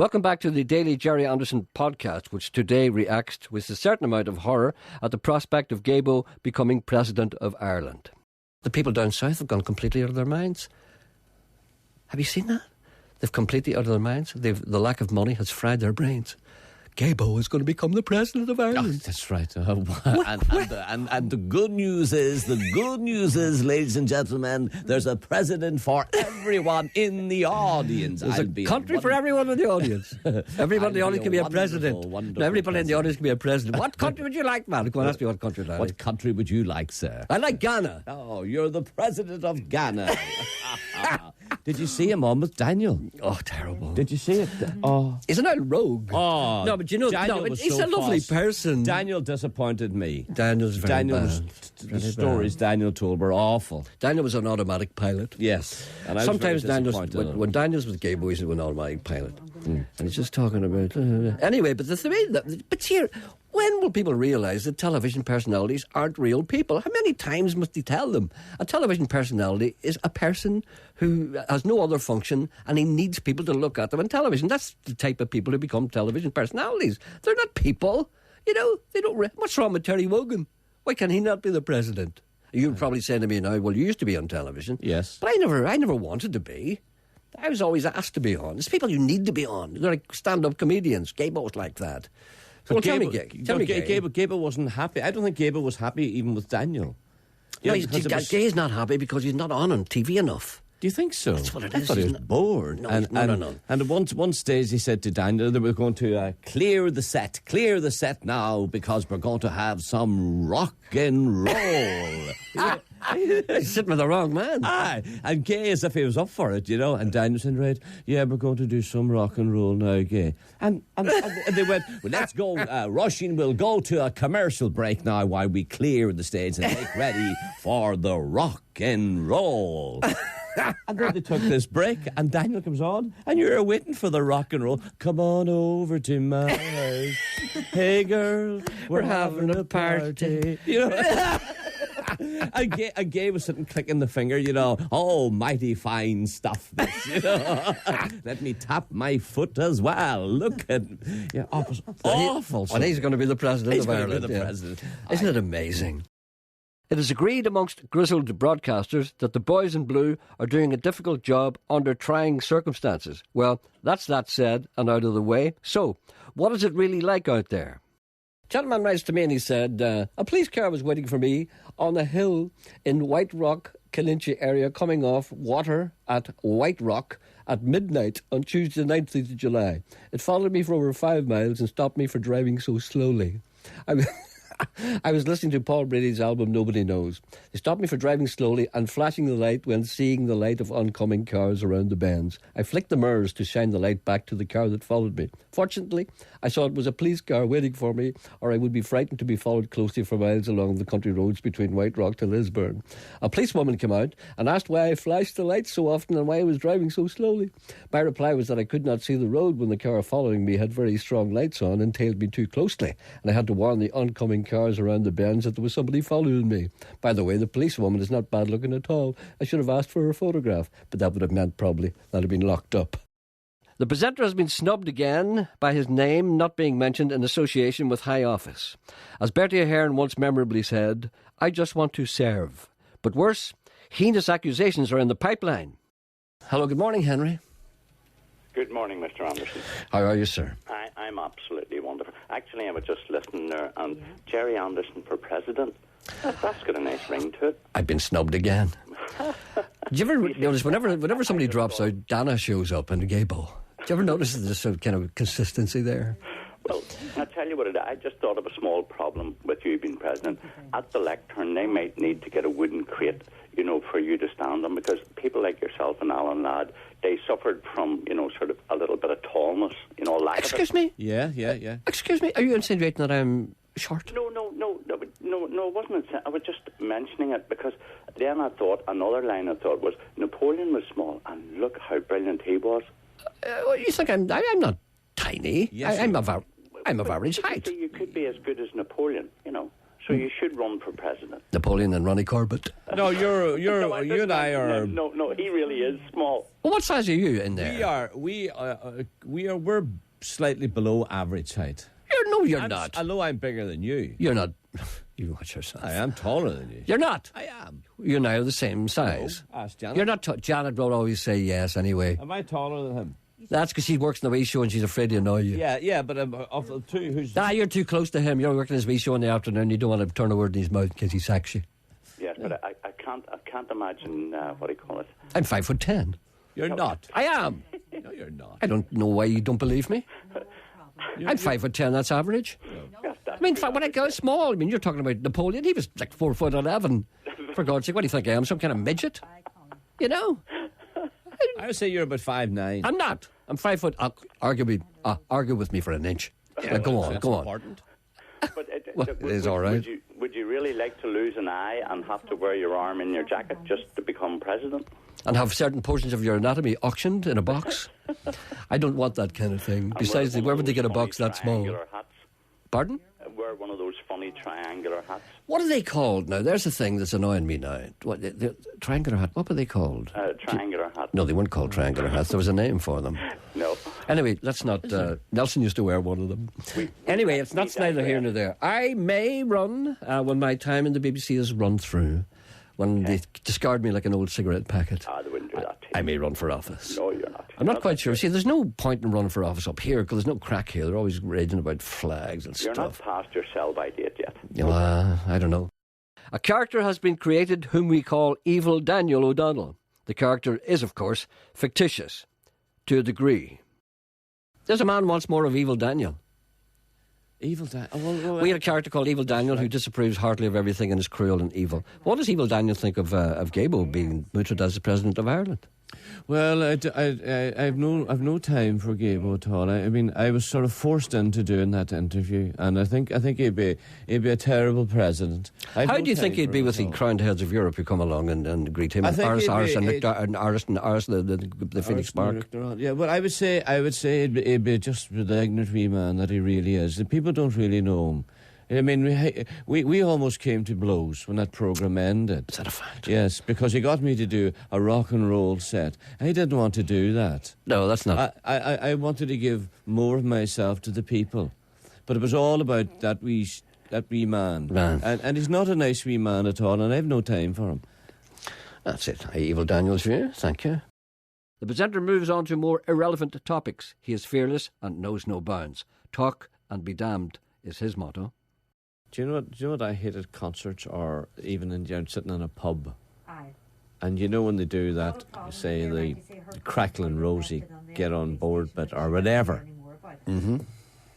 Welcome back to the Daily Gerry Anderson podcast, which today reacts with a certain amount of horror at the prospect of Gaybo becoming President of Ireland. The people down south have gone completely out of their minds. Have you seen that? They've completely out of their minds. The lack of money has fried their brains. Gaybo is going to become the President of Ireland. Oh, that's right. And the good news is, ladies and gentlemen, there's a president for everyone in the audience. There's a country for everyone in the audience. Everyone in the audience can be a president. Everybody in the audience can be a president. What country would you like, man? Go on, ask me what country I'd like. What country would you like, sir? I like Ghana. Oh, you're the president of Ghana. Did you see him on with Daniel? Oh, terrible. Did you see it? Oh. Isn't that rogue? Oh. No, but you know, he's so a lovely fast. person. Daniel disappointed me. Daniel's very bad. The stories Daniel told were awful. Daniel was an automatic pilot. Yes. And I was sometimes very Daniel's, when Daniel's with Gaybo, he's an automatic pilot. And he's just talking about... Anyway, but but here... When will people realise that television personalities aren't real people? How many times must he tell them? A television personality is a person who has no other function and he needs people to look at them on television. That's the type of people who become television personalities. They're not people. You know, they don't... What's wrong with Terry Wogan? Why can he not be the president? You're probably saying to me now, well, you used to be on television. Yes. But I never wanted to be. I was always asked to be on. There's people you need to be on. They're like stand-up comedians. Gaybo's like that. Well, tell me, Gaybo wasn't happy. I don't think Gaybo was happy even with Daniel. No, Gay's not happy because he's not on TV enough. Do you think so? That's what it is. I thought he was bored. No, and at one stage he said to Daniel, they were going to clear the set now because we're going to have some rock and roll. He's sitting with the wrong man. Aye, and Gay as if he was up for it, you know. And Daniel said, right, yeah, we're going to do some rock and roll now, Gay. And they went, well, let's go, Rushing, we'll go to a commercial break now while we clear the stage and make ready for the rock and roll. And then they took this break, and Daniel comes on, and you're waiting for the rock and roll. Come on over to my house. Hey, girl, we're having a party. You know? And Gay was sitting clicking the finger, you know. Oh, mighty fine stuff, this, you know. Let me tap my foot as well. Look at... Yeah, awful. And he's going to be the president of Ireland. He's going to be the president. Isn't it amazing? It is agreed amongst grizzled broadcasters that the boys in blue are doing a difficult job under trying circumstances. Well, that's that said and out of the way. So, what is it really like out there? A gentleman writes to me and he said, a police car was waiting for me on a hill in White Rock, Killinchie area, coming off Water at White Rock at midnight on Tuesday the 19th of July. It followed me for over 5 miles and stopped me for driving so slowly. I was listening to Paul Brady's album Nobody Knows. They stopped me for driving slowly and flashing the light when seeing the light of oncoming cars around the bends. I flicked the mirrors to shine the light back to the car that followed me. Fortunately, I saw it was a police car waiting for me, or I would be frightened to be followed closely for miles along the country roads between White Rock to Lisburn. A policewoman came out and asked why I flashed the lights so often and why I was driving so slowly. My reply was that I could not see the road when the car following me had very strong lights on and tailed me too closely, and I had to warn the oncoming cars around the bends that there was somebody following me. By the way, the policewoman is not bad looking at all. I should have asked for her photograph, but that would have meant probably that had been locked up. The presenter has been snubbed again by his name not being mentioned in association with high office. As Bertie Ahern once memorably said, I just want to serve. But worse, heinous accusations are in the pipeline. Hello, good morning, Henry. Good morning, Mr. Anderson. How are you, sir? I'm absolutely wonderful. Actually, I was just listening there, and Gerry Anderson for president, that's got a nice ring to it. I've been snubbed again. Do you ever notice whenever somebody drops out, Dana shows up in the Gaybo? Do you ever notice there's sort of kind of consistency there? Well, I'll tell you what it is. I just thought of a small problem with you being president. At the lectern, they might need to get a wooden crate, you know, for you to stand on, because people like yourself and Alan Ladd, they suffered from, you know, sort of a little bit of tallness, you know, lack Excuse of me? Yeah. Excuse me, are you insinuating that I'm short? No, it wasn't. I was just mentioning it because then I thought, another line I thought was, Napoleon was small, and look how brilliant he was. You think I'm not tiny? Yes, I'm of average height. You could be as good as Napoleon, you know. So you should run for president. Napoleon and Ronnie Corbett. No, you and I are. No, he really is small. Well, what size are you in there? We're slightly below average height. You're not. Although I'm bigger than you. You're not. You watch yourself. I am taller than you. You're not. I am. You're now the same size. No, ask Janet. You're not. Janet will always say yes anyway. Am I taller than him? That's because she works in the wee show and she's afraid to annoy you. Yeah, but of the two, who's... You're too close to him. You're working his wee show in the afternoon. You don't want to turn a word in his mouth in case he sacks you. Yes, but I can't imagine, what do you call it? I'm 5'10". You're not. I am. No, you're not. I don't know why you don't believe me. I'm 5'10". That's average. Yes, I mean, when I go small, I mean, you're talking about Napoleon. He was like 4'11". For God's sake, what do you think I am? Some kind of midget? You know? I would say you're about 5'9". I'm not. I'm 5 foot. Argue with me for an inch. Go on. Important. But Well, it is all right. Would you really like to lose an eye and have to wear your arm in your jacket just to become president? And have certain portions of your anatomy auctioned in a box? I don't want that kind of thing. Besides, where would they get a box that small? Hats. Pardon? Wear one of those funny triangular hats. What are they called now? There's a thing that's annoying me now. What, the triangular hat, what were they called? Triangular hat. No, they weren't called triangular hats. There was a name for them. No. Anyway, let's not... Nelson used to wear one of them. Anyway, it's not neither here nor there. I may run when my time in the BBC is run through. When they discard me like an old cigarette packet. They wouldn't do that. I may run for office. No, you're not. I'm not quite sure. See, there's no point in running for office up here because there's no crack here. They're always raging about flags and You're stuff. not past your sell-by date yet. I don't know. A character has been created whom we call Evil Daniel O'Donnell. The character is, of course, fictitious to a degree. There's a man wants more of Evil Daniel. Evil Daniel. We had a character called Evil Daniel who disapproves heartily of everything and is cruel and evil. What does Evil Daniel think of Gabo being mooted as the President of Ireland? Well, I've no time for Gabo at all. I mean, I was sort of forced into doing that interview, and I think he'd be a terrible president. How do you think he'd be with the crowned heads of Europe who come along and greet him? I think Aris the Phoenix Park. Yeah, but I would say he'd be just the ignorant wee man that he really is. The people don't really know him. I mean, we almost came to blows when that programme ended. Is that a fact? Yes, because he got me to do a rock and roll set. I didn't want to do that. No, that's not. I wanted to give more of myself to the people. But it was all about that wee man. And he's not a nice wee man at all, and I have no time for him. That's it. Evil Daniel's view. Thank you. The presenter moves on to more irrelevant topics. He is fearless and knows no bounds. Talk and be damned is his motto. Do you know what I hate at concerts or even sitting in a pub? Aye. And you know when they do that, say the Crackling Rosie get on board bit or whatever. Mm-hmm.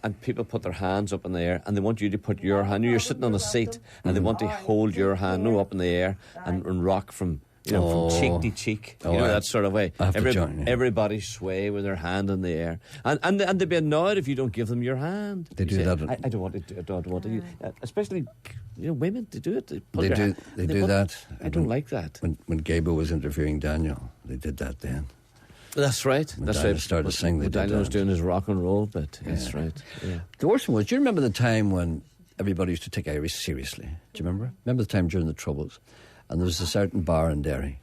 And people put their hands up in the air and they want you to put your hand, you're sitting on a seat and they want to hold your hand up in the air and rock from from cheek to cheek, that sort of way. Everybody sway with their hand in the air, and they'd be annoyed if you don't give them your hand. They do that. I don't want to. I don't want to. Especially, women. They do it. They do that. I don't like that. When Gabo was interviewing Daniel, they did that then. That's right. That's right. Started to sing. Daniel was doing his rock and roll bit. That's right. Yeah. The worst one was. Do you remember the time when everybody used to take Irish seriously? Do you remember? Remember the time during the Troubles? And there was a certain bar in Derry,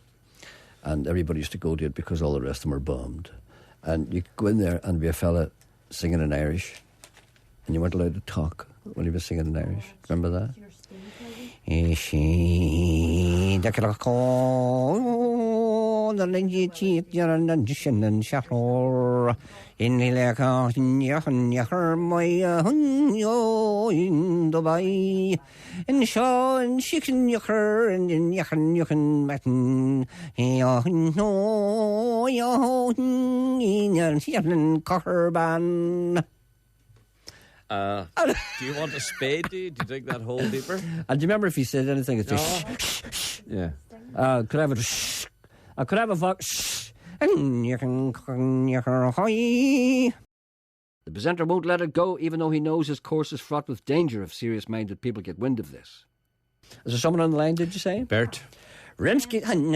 and everybody used to go to it because all the rest of them were bummed. And you could go in there and be a fella singing in Irish, and you weren't allowed to talk when he was singing in Irish. Remember that? In Sean, chicken yucker, and in yuckin matin, no, in cockerban. Do you want a spade? Do you dig that hole deeper? And do you remember if he said anything? It's just shh. Yeah. Could I have a shh? I could have a vox. And you can hoy. The presenter won't let it go, even though he knows his course is fraught with danger if serious-minded people get wind of this. Is there someone on the line, did you say? Bert. Rinsky. And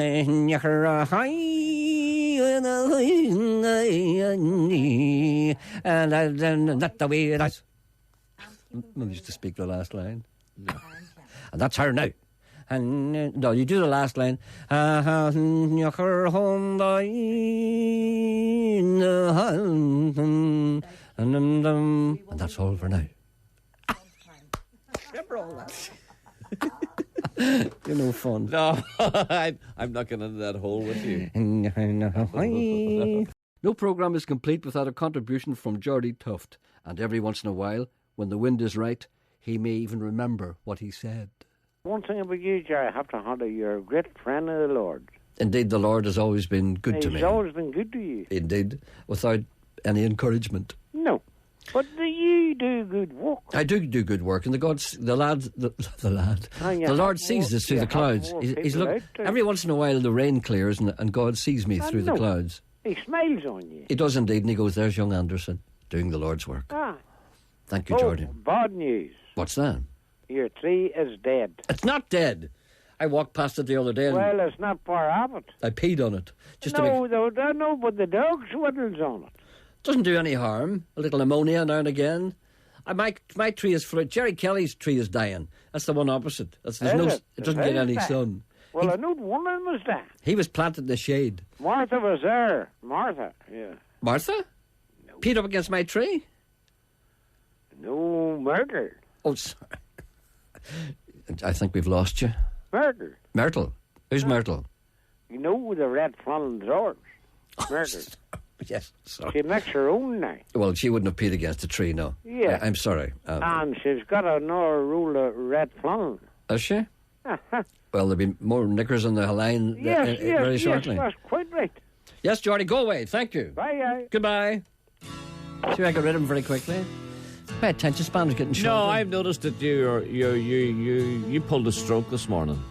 not the way it is. I used to speak the last line. No. And that's her now. And no, you do the last line. And that's all for now. You're no fun. No, I'm not getting into that hole with you. No programme is complete without a contribution from Geordie Tuft. And every once in a while, when the wind is right, he may even remember what he said. One thing about you, Jerry, I have to honour you're a great friend of the Lord. Indeed, the Lord has always been good to me. He's always been good to you. Indeed, without any encouragement. No. But you do good work. I do good work, and the Lord sees us through the clouds. He's look. Every once in a while, the rain clears, and God sees me through the clouds. He smiles on you. He does indeed, and he goes, "There's young Anderson doing the Lord's work." Ah. Thank you, Jordan. Bad news. What's that? Your tree is dead. It's not dead. I walked past it the other day. Well, it's not far off it. I peed on it. No, but the dog swiddles on it. Doesn't do any harm. A little ammonia now and again. My tree is fruit. Jerry Kelly's tree is dying. That's the one opposite. It doesn't get any sun. Well, I know one of them was that. He was planted in the shade. Martha was there. Martha, yeah. Martha? No. Peed up against my tree? No, Myrtle. Oh, sorry. I think we've lost you. Myrtle. Myrtle? Who's Myrtle? You know the red flannel drawers. Myrtle. Yes, sorry. She makes her own now. Well, she wouldn't have peed against the tree, no. Yeah. I'm sorry. And she's got another roll of red flannel. Has she? Well, there'll be more knickers on the line very shortly. Yes, that's quite right. Yes, Geordie, go away. Thank you. Bye. Goodbye. See, I got rid of him very quickly. My attention span is getting shorter. No, I've noticed that you pulled a stroke this morning.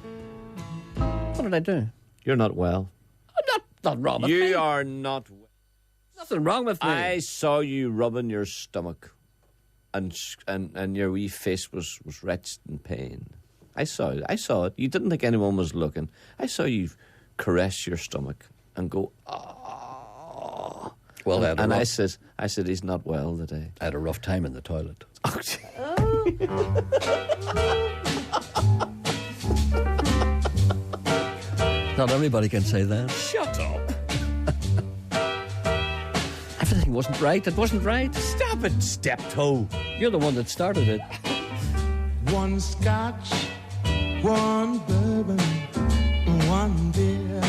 What did I do? You're not well. I'm not wrong with me. You are not well. Nothing wrong with me. I saw you rubbing your stomach, and your wee face was wretched in pain. I saw it. You didn't think anyone was looking. I saw you caress your stomach and go, oh. Well, I said he's not well today. I had a rough time in the toilet. Not everybody can say that. Shut up. Everything wasn't right. It wasn't right. Stop it, step-toe. You're the one that started it. One scotch, one bourbon, one beer.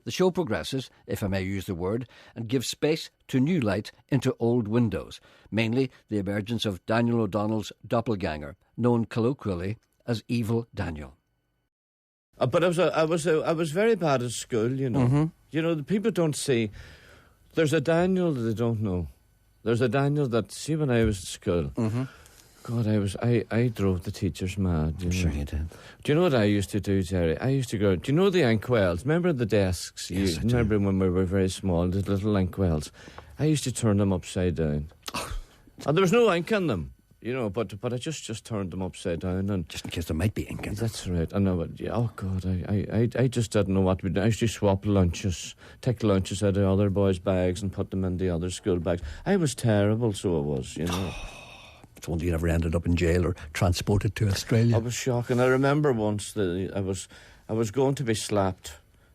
The show progresses, if I may use the word, and gives space to new light into old windows, mainly the emergence of Daniel O'Donnell's doppelganger, known colloquially as Evil Daniel. But I was very bad at school, you know. Mm-hmm. You know, the people don't see. There's a Daniel that they don't know. There's a Daniel that, see, when I was at school, God, I drove the teachers mad. I'm sure you did. Do you know what I used to do, Jerry? I used to go, do you know the inkwells? Remember the desks? Yes, I do. Remember when we were very small, the little inkwells? I used to turn them upside down. And there was no ink in them, you know, but I just turned them upside down. And just in case there might be ink in them. That's right. I know, but yeah, oh God, I just didn't know what to do. I used to swap lunches, take lunches out of other boys' bags and put them in the other school bags. I was terrible, so I was, you know. It's wonder you never ended up in jail or transported to Australia. I was shocking. I remember once that I was going to be slapped,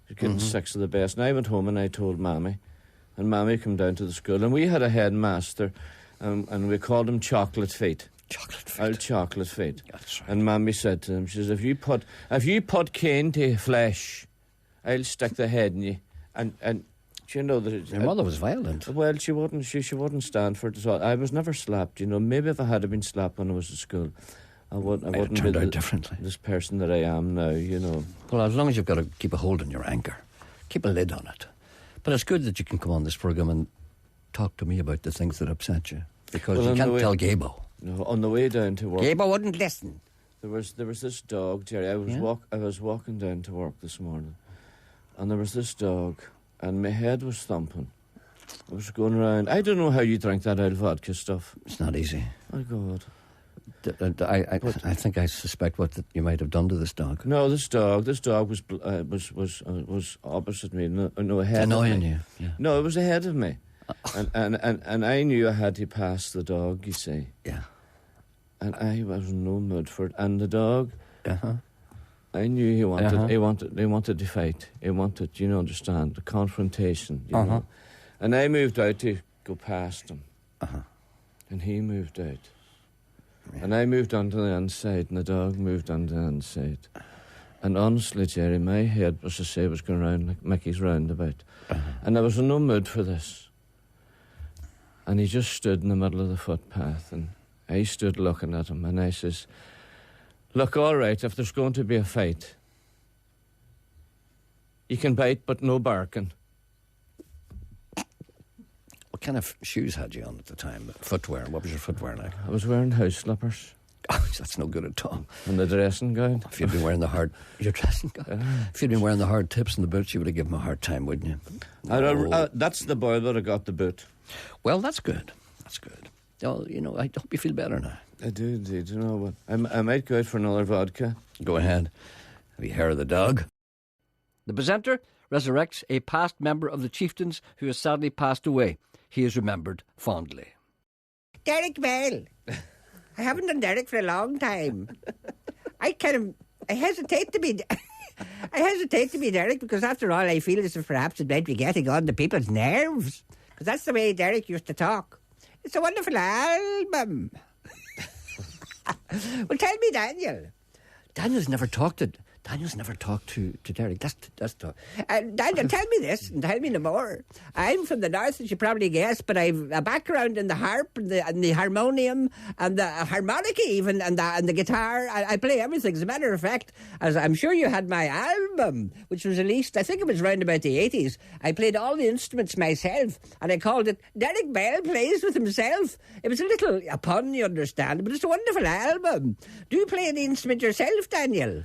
getting 6 of the best, and I went home and I told Mammy, and Mammy came down to the school, and we had a headmaster, and we called him Chocolate Feet. Chocolate Feet. Old Chocolate Feet. Yeah, that's right. And Mammy said to him, she says, if you put cane to your flesh, I'll stick the head in you. And you know that Your mother was violent. Well, she wouldn't stand for it at all. I was never slapped, you know. Maybe if I had been slapped when I was at school, I wouldn't turned be out differently. this person that I am now, you know. Well, as long as you've got to keep a hold on your anger, keep a lid on it. But it's good that you can come on this programme and talk to me about the things that upset you, because you can't tell Gabo. No, on the way down to work, Gabo wouldn't listen. there was this dog, Jerry. I was walking down to work this morning, and there was this dog, and my head was thumping. I was going around. I don't know how you drink that old vodka stuff. It's not easy. Oh God. I think I suspect what you might have done to this dog. No, this dog was opposite me. No, ahead Annoying of me. you. Yeah. No, it was ahead of me, and I knew I had to pass the dog. You see. Yeah. And I was in no mood for it. And the dog, Uh-huh. I knew he wanted to fight. He wanted, you know, understand, the confrontation, you know. And I moved out to go past him. And he moved out. Yeah. And I moved onto the inside, and the dog moved onto the inside. And honestly, Jerry, my head, as I say, was going round like Mickey's roundabout. And I was in no mood for this. And he just stood in the middle of the footpath, and I stood looking at him, and I says, look, all right, if there's going to be a fight, you can bite, but no barking. What kind of shoes had you on at the time? Footwear. What was your footwear like? I was wearing house slippers. Oh, that's no good at all. And the dressing gown. If you'd been wearing the hard... Your dressing gown? If you'd been wearing the hard tips and the boots, you would have given him a hard time, wouldn't you? That's the boy that I got the boot. Well, that's good. That's good. Oh, you know, I hope you feel better now. I do indeed. You know what? I might go out for another vodka. Go ahead. Have you hair of the dog? The presenter resurrects a past member of the Chieftains who has sadly passed away. He is remembered fondly. Derek Bell. I haven't done Derek for a long time. I hesitate to be... I hesitate to be Derek because after all I feel as if perhaps it might be getting on to people's nerves. Because that's the way Derek used to talk. It's a wonderful album. Well, tell me, Daniel. Daniel's never talked to Derek. That's talk. Daniel, tell me this and tell me no more. I'm from the north, as you probably guess, but I've a background in the harp and the harmonium and the harmonica even and the guitar. I play everything. As a matter of fact, as I'm sure you had my album, which was released, I think it was around about the 80s. I played all the instruments myself, and I called it Derek Bell Plays With Himself. It was a pun, you understand, but it's a wonderful album. Do you play the instrument yourself, Daniel?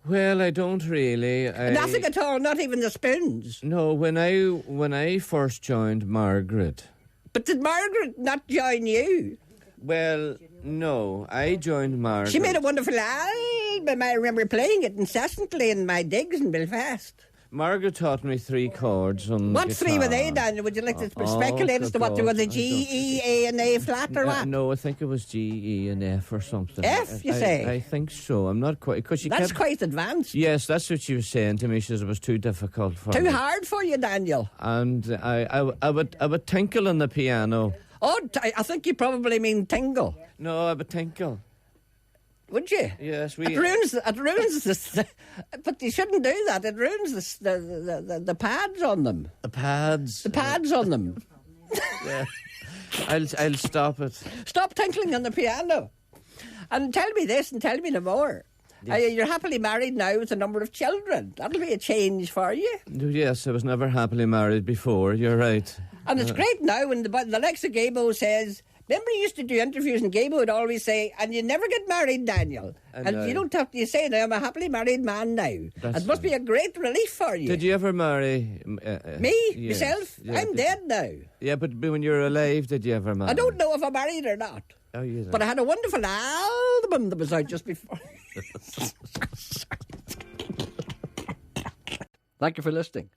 Well, I don't really. Nothing at all, not even the spoons. No, when I first joined Margaret. But did Margaret not join you? Well, no, I joined Margaret. She made a wonderful album. I remember playing it incessantly in my digs in Belfast. Margaret taught me 3 chords on What guitar. 3 were they, Daniel? Would you like to speculate as to what they were? The G, E, A and A flat or what? No, I think it was G, E and F or something. F, you say? I think so. I'm not quite... Cause that's quite advanced. Yes, that's what she was saying to me. She says it was too difficult for me. Too hard for you, Daniel. And I would tinkle on the piano. Oh, I think you probably mean tingle. No, I would tinkle. Would you? Yes, It ruins this. But you shouldn't do that. It ruins the pads on them. The pads. The pads on them. Yeah. I'll stop it. Stop tinkling on the piano. And tell me this and tell me no more. Yes. You're happily married now with a number of children. That'll be a change for you. Yes, I was never happily married before. You're right. And it's great now when the Alexa Gabo says... Remember you used to do interviews and Gabo would always say, and you never get married, Daniel. And you don't have to say, now I'm a happily married man now. It must be a great relief for you. Did you ever marry? Me? Yes. Myself? Yeah, I'm dead now. Yeah, but when you were alive, did you ever marry? I don't know if I'm married or not. Oh, you don't. But I had a wonderful album that was out just before. Thank you for listening.